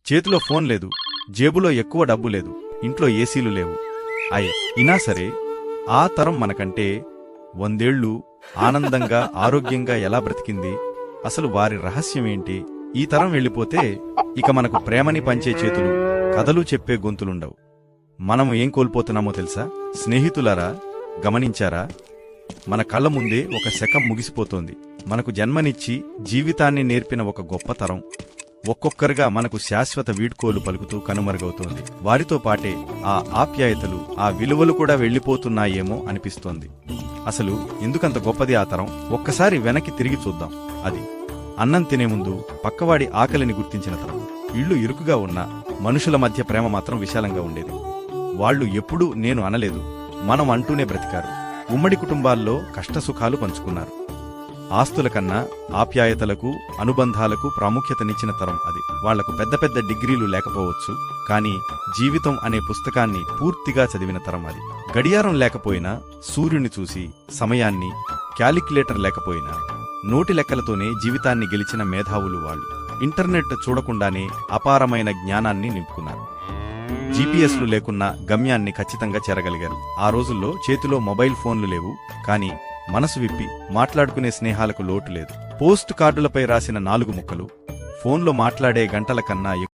చేతిలో ఫోన్ లేదు, జేబులో ఎక్కువ డబ్బు లేదు, ఇంట్లో ఏసీలు లేవు. అయినా సరే ఆ తరం మనకంటే 100 ఏళ్లు ఆనందంగా ఆరోగ్యంగా ఎలా బ్రతికింది? అసలు వారి రహస్యమేంటి? ఈ తరం వెళ్ళిపోతే ఇక మనకు ప్రేమని పంచే చేతులు, కథలు చెప్పే గొంతులుండవు. మనం ఏం కోల్పోతున్నామో తెలుసా? స్నేహితులారా, గమనించారా? మన కళ్ల ముందే ఒక శకం ముగిసిపోతోంది. మనకు జన్మనిచ్చి జీవితాన్ని నేర్పిన ఒక గొప్ప తరం ఒక్కొక్కరుగా మనకు శాశ్వత వీడ్కోలు పలుకుతూ కనుమరుగవుతోంది. వారితో పాటే ఆ ఆప్యాయతలు, ఆ విలువలు కూడా వెళ్లిపోతున్నాయేమో అనిపిస్తోంది. అసలు ఎందుకంత గొప్పది ఆ తరం? ఒక్కసారి వెనక్కి తిరిగి చూద్దాం. అది అన్నం తినే ముందు పక్కవాడి ఆకలిని గుర్తించిన తరం. ఇళ్లు ఇరుకుగా ఉన్నా మనుషుల మధ్య ప్రేమ మాత్రం విశాలంగా ఉండేది. వాళ్లు ఎప్పుడూ నేను అనలేదు, మనం అంటూనే బ్రతికారు. ఉమ్మడి కుటుంబాల్లో కష్టసుఖాలు పంచుకున్నారు. ఆస్తుల కన్నా ఆప్యాయతలకు, అనుబంధాలకు ప్రాముఖ్యతనిచ్చిన తరం అది. వాళ్లకు పెద్ద పెద్ద డిగ్రీలు లేకపోవచ్చు, కానీ జీవితం అనే పుస్తకాన్ని పూర్తిగా చదివిన తరం అది. గడియారం లేకపోయినా సూర్యుని చూసి సమయాన్ని, క్యాలిక్యులేటర్ లేకపోయినా నోటి లెక్కలతోనే జీవితాన్ని గెలిచిన మేధావులు వాళ్ళు. ఇంటర్నెట్ చూడకుండానే అపారమైన జ్ఞానాన్ని నింపుకున్నారు. జీపీఎస్లు లేకున్నా గమ్యాన్ని ఖచ్చితంగా చేరగలిగారు. ఆ రోజుల్లో చేతిలో మొబైల్ ఫోన్లు లేవు, కానీ మనసు విప్పి మాట్లాడుకునే స్నేహాలకు లోటు లేదు. పోస్ట్ కార్డులపై రాసిన 4 ముక్కలు ఫోన్లో మాట్లాడే గంటల కన్నా